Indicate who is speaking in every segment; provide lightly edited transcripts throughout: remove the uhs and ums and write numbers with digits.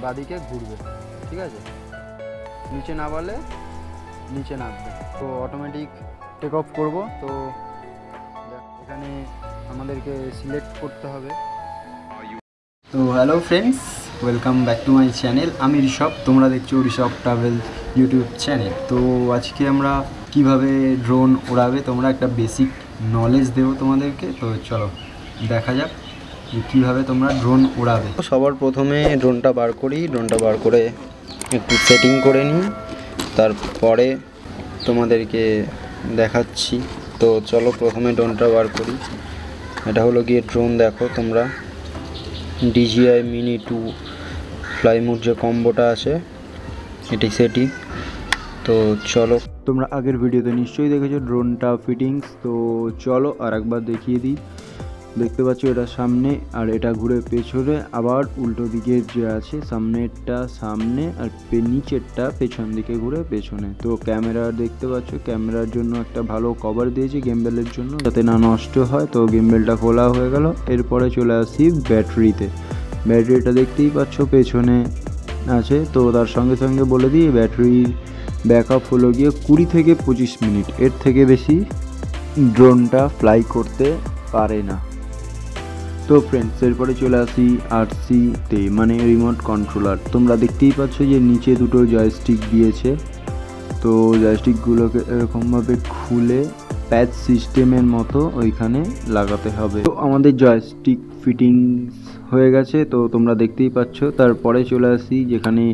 Speaker 1: বাদিকে ঘুরবে, ঠিক আছে? নিচে নামালে নিচে নামবে। তো অটোমেটিক টেক অফ করবো। তো এখানে আমাদেরকে সিলেক্ট করতে হবে। তো hello friends, welcome back to my channel. আমি ঋষভ, তোমরা দেখছো ঋষভ ট্রাভেল ইউটিউব চ্যানেল। তো আজকে আমরা কিভাবে ড্রোন ওড়াবে তোমরা একটা বেসিক নলেজ দেবো তোমাদেরকে। তো চলো দেখা যাক কীভাবে তোমরা ড্রোন ওড়াবে। সবার প্রথমে ড্রোনটা বার করি, ড্রোনটা বার করে একটু সেটিং করে নিই, তারপরে তোমাদেরকে দেখাচ্ছি। তো চলো প্রথমে ড্রোনটা বার করি। এটা হলো গিয়ে ড্রোন, দেখো তোমরা DJI Mini 2 ফ্লাই মোড যে কম্বোটা আছে এটি সেটিং। তো চলো, তোমরা আগের ভিডিওতে নিশ্চয়ই দেখেছো ড্রোনটা ফিটিংস। তো চলো আর একবার দেখিয়ে দিই। দেখতে পাচ্ছ এটা সামনে আর এটা ঘুরে পেছনে, আবার উল্টো দিকের যে আছে সামনেরটা সামনে আর নিচেরটা পেছন দিকে ঘুরে পেছনে। তো ক্যামেরা দেখতে পাচ্ছ, ক্যামেরার জন্য একটা ভালো কভার দিয়েছি গিম্বেলের জন্য যাতে না নষ্ট হয়। তো গিম্বেলটা খোলা হয়ে গেল। এরপরে চলে আসি ব্যাটারিতে। ব্যাটারিটা দেখতেই পাচ্ছ পেছনে আছে। তো তার সঙ্গে সঙ্গে বলে দিই ব্যাটারি ব্যাকআপ হলো গিয়ে 20 থেকে 25 মিনিট, এর থেকে বেশি ড্রোনটা ফ্লাই করতে পারে না। তো ফ্রেন্ডস, এরপরে চলে আসি RCতে, মানে রিমোট কন্ট্রোলার। তোমরা দেখতেই পাচ্ছ যে নিচে দুটো জয়স্টিক দিয়েছে। তো জয়স্টিকগুলোকে এরকমভাবে খুলে প্যাচ সিস্টেমের মতো ওইখানে লাগাতে হবে। তো আমাদের জয়স্টিক ফিটিংস হয়ে গেছে। তো তোমরা দেখতেই পাচ্ছ। তারপরে চলে আসি যেখানে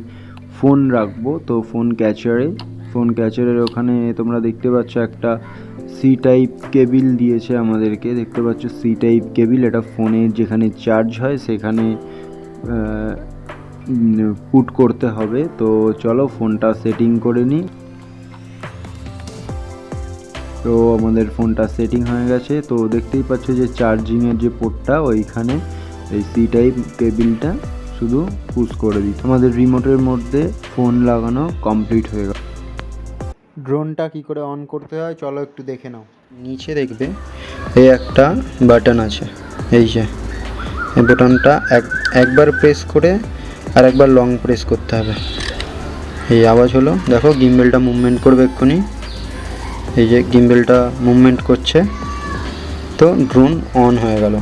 Speaker 1: ফোন রাখবো। তো ফোন ক্যাচারের ওখানে তোমরা দেখতে পাচ্ছ একটা সি টাইপ কেবিল দিয়েছে আমাদেরকে। দেখতে পাচ্ছ সি টাইপ কেবিল, এটা ফোনের যেখানে চার্জ হয় সেখানে পুট করতে হবে। তো চলো ফোনটা সেটিং করে নিই। তো আমাদের ফোনটা সেটিং হয়ে গেছে। তো দেখতেই পাচ্ছ যে চার্জিংয়ের যে পোর্টটা ওইখানে এই সি টাইপ কেবিলটা শুধু পুশ করে দিই। আমাদের রিমোটের মধ্যে ফোন লাগানো কমপ্লিট হয়ে গেল। ড্রোনটা কি করে অন করতে হয় চলো একটু দেখে নাও। নিচে দেখবে এই একটা বাটন আছে, এই যে এই বাটনটা একবার প্রেস করে আর একবার লং প্রেস করতে হবে। এই আওয়াজ হলো, দেখো গিম্বেলটা মুভমেন্ট করবে এক্ষুনি। এই যে গিম্বেলটা মুভমেন্ট করছে। তো ড্রোন অন হয়ে গেল।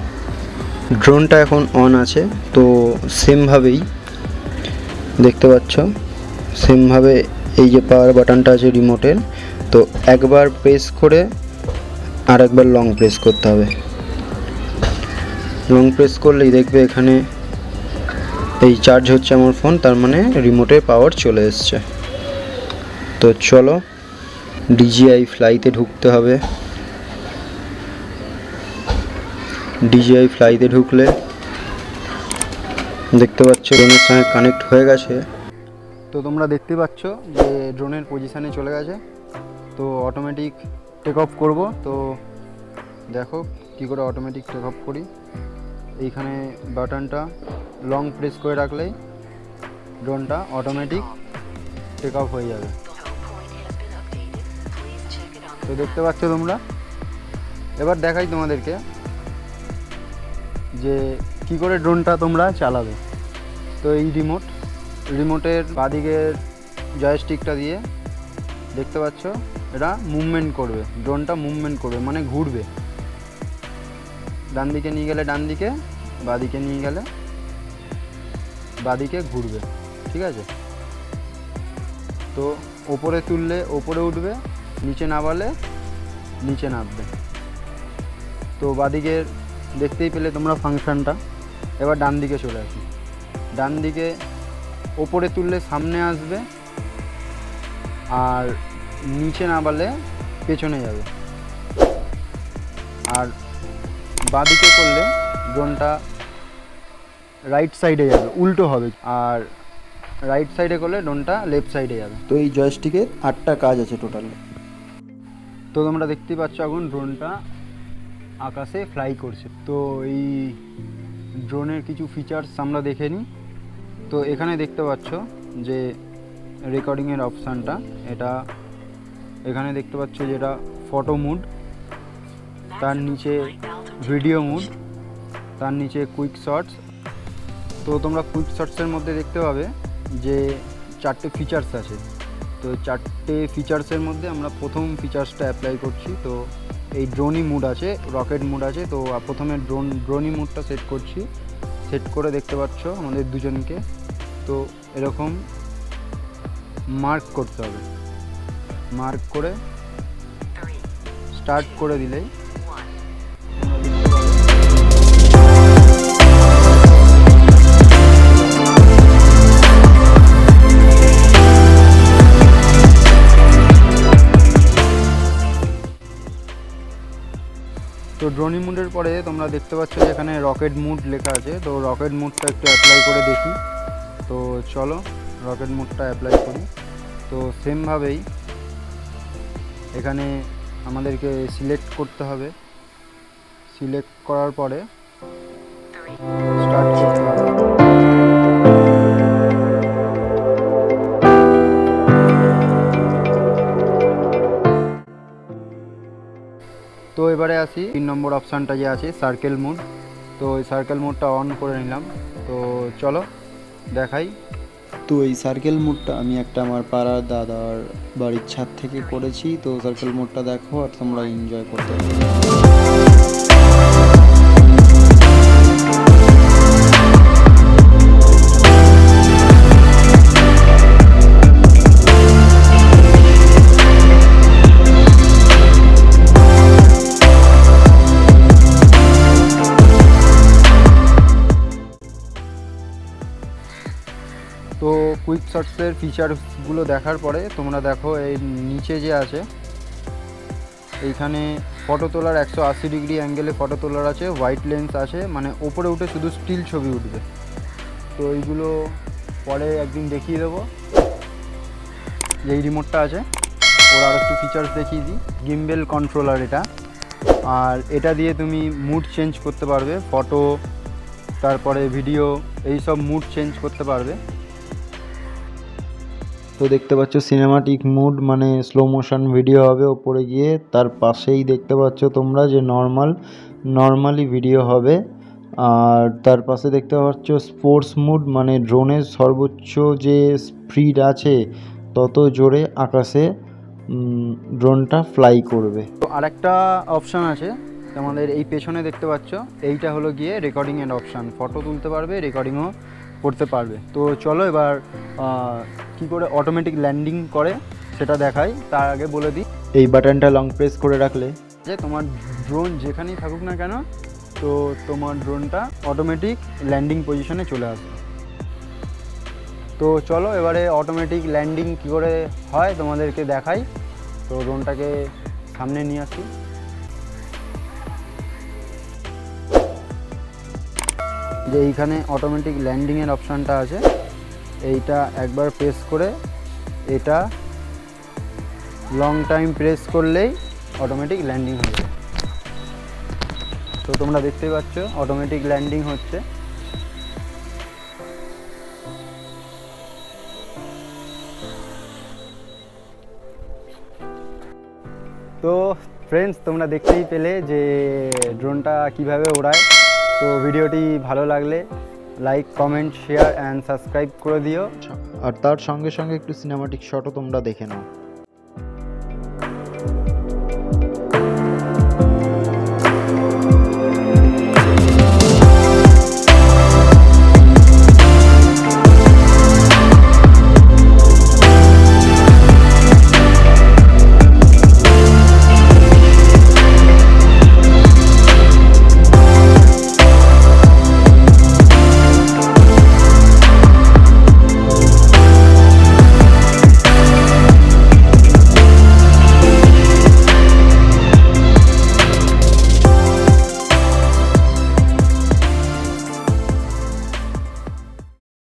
Speaker 1: ড্রোনটা এখন অন আছে। তো সেমভাবেই দেখতে পাচ্ছ, সেমভাবে এই যে পাওয়ার বাটনটা আছে রিমোটের, তো একবার প্রেস করে আর একবার লং প্রেস করতে হবে। লং প্রেস করলেই দেখবে এখানে এই চার্জ হচ্ছে আমার ফোন, তার মানে রিমোটের পাওয়ার চলে এসছে। তো চলো DJI ফ্লাইতে ঢুকতে হবে। DJI ফ্লাইতে ঢুকলে দেখতে পাচ্ছ ড্রোনের সঙ্গে কানেক্ট হয়ে গেছে। তো তোমরা দেখতে পাচ্ছ যে ড্রোনের পজিশানে চলে গেছে। তো অটোমেটিক টেক অফ করবো। তো দেখো কী করে অটোমেটিক টেক অফ করি। এইখানে বাটনটা লং প্রেস করে রাখলেই ড্রোনটা অটোমেটিক টেক অফ হয়ে যাবে। তো দেখতে পাচ্ছ তোমরা। এবার দেখাই তোমাদেরকে যে কি করে ড্রোনটা তোমরা চালাবে। তো এই রিমোটের বাদিকের জয়স্টিকটা দিয়ে দেখতে পাচ্ছ এটা মুভমেন্ট করবে, ড্রোনটা মুভমেন্ট করবে মানে ঘুরবে। ডান দিকে নিয়ে গেলে ডান দিকে, বাদিকে নিয়ে গেলে বাদিকে ঘুরবে, ঠিক আছে? তো ওপরে তুললে ওপরে উঠবে, নিচে নামালে নিচে নামবে। তো বাদিকের দেখতেই পেলে তোমরা ফাংশনটা। এবার ডান দিকে চলে আসি। ডান দিকে ওপরে তুললে সামনে আসবে আর নিচে নামালে পেছনে যাবে। আর বাদিকে করলে ড্রোনটা রাইট সাইডে যাবে, উল্টো হবে। আর রাইট সাইডে করলে ড্রোনটা লেফট সাইডে যাবে। তো এই জয়স্টিকের 8টা কাজ আছে টোটাল। তো তোমরা দেখতেই পাচ্ছ এখন ড্রোনটা আকাশে ফ্লাই করছে। তো এই ড্রোনের কিছু ফিচার্স আমরা দেখে নিই। তো এখানে দেখতে পাচ্ছ যে রেকর্ডিংয়ের অপশানটা, এটা এখানে দেখতে পাচ্ছ যেটা ফটো মুড, তার নিচে ভিডিও মুড, তার নিচে কুইক শটস, তো তোমরা কুইক শটসের মধ্যে দেখতে পাবে যে 4টে ফিচার্স আছে। তো 4টে ফিচার্সের মধ্যে আমরা প্রথম ফিচার্সটা অ্যাপ্লাই করছি। তো এই ড্রোনি মুড আছে, রকেট মুড আছে। তো প্রথমে ড্রোনি মুডটা সেট করছি। সেট করে দেখতে পাচ্ছ আমাদের দুজনকে। তো এরকম মার্ক করতে হবে, মার্ক করে স্টার্ট করে দিলেই তো ড্রোনি মুডের পরে তোমরা দেখতে পাচ্ছ যে এখানে রকেট মুড লেখা আছে। তো রকেট মুডটা একটু অ্যাপ্লাই করে দেখি। তো চলো রকেট মুডটা অ্যাপ্লাই করি। তো সেমভাবেই এখানে আমাদেরকে সিলেক্ট করতে হবে। সিলেক্ট করার পরে স্টার্ট করতে হবে। তো এবারে আসি 3 নম্বর অপশানটা যে আছে সার্কেল মুড। তো এই সার্কেল মুডটা অন করে নিলাম। তো চলো দেখাই।
Speaker 2: তো এই সার্কেল মোডটা আমি একটা আমার পাড়ার দাদার বাড়ির ছাদ থেকে করেছি। তো সার্কেল মোডটা দেখো আর তোমরা এনজয় করতে পারো।
Speaker 1: তো কুইক শটসের ফিচারসগুলো দেখার পরে তোমরা দেখো এই নিচে যে আছে এইখানে ফটো তোলার 180 ডিগ্রি অ্যাঙ্গেলে ফটো তোলার আছে, হোয়াইট লেন্স আছে, মানে ওপরে উঠে শুধু স্টিল ছবি উঠবে। তো এইগুলো পরে একদিন দেখিয়ে দেবো। এই রিমোটটা আছে, ওর আর একটু ফিচার্স দেখিয়ে দিই। গিম্বেল কন্ট্রোলার এটা, আর এটা দিয়ে তুমি মুড চেঞ্জ করতে পারবে, ফটো তারপরে ভিডিও এই সব মুড চেঞ্জ করতে পারবে।
Speaker 2: তো দেখতে পাচ্ছ সিনেমাটিক মুড মানে স্লো মোশন ভিডিও হবে ওপরে গিয়ে। তার পাশেই দেখতে পাচ্ছ তোমরা যে নর্মালি ভিডিও হবে। আর তার পাশে দেখতে পাচ্ছ স্পোর্টস মুড মানে ড্রোনের সর্বোচ্চ যে স্পিড আছে তত জোরে আকাশে ড্রোনটা ফ্লাই করবে।
Speaker 1: তো আরেকটা অপশান আছে আমাদের এই পেছনে দেখতে পাচ্ছ, এইটা হলো গিয়ে রেকর্ডিংয়ের অপশান। ফটো তুলতে পারবে, রেকর্ডিংও করতে পারবে। তো চলো এবার কি করে অটোমেটিক ল্যান্ডিং করে সেটা দেখাই। তার আগে বলে দিই
Speaker 2: এই বাটনটা লং প্রেস করে রাখলে
Speaker 1: যে তোমার ড্রোন যেখানেই থাকুক না কেন, তো তোমার ড্রোনটা অটোমেটিক ল্যান্ডিং পজিশনে চলে আসবে। তো চলো এবারে অটোমেটিক ল্যান্ডিং কী করে হয় তোমাদেরকে দেখাই। তো ড্রোনটাকে সামনে নিয়ে আসি। যে এইখানে অটোমেটিক ল্যান্ডিংয়ের অপশানটা আছে, এইটা একবার প্রেস করে এটা লং টাইম প্রেস করলেই অটোমেটিক ল্যান্ডিং হয়ে যায়। তো তোমরা দেখতেই পাচ্ছ অটোমেটিক ল্যান্ডিং হচ্ছে। তো ফ্রেন্ডস তোমরা দেখতেই পেলে যে ড্রোনটা কিভাবে ওড়ায়। তো ভিডিওটি ভালো লাগলে like, comment, share and subscribe করে দিও।
Speaker 2: আর তার সঙ্গে সঙ্গে একটু সিনেমাটিক শটও তোমরা দেখে নাও।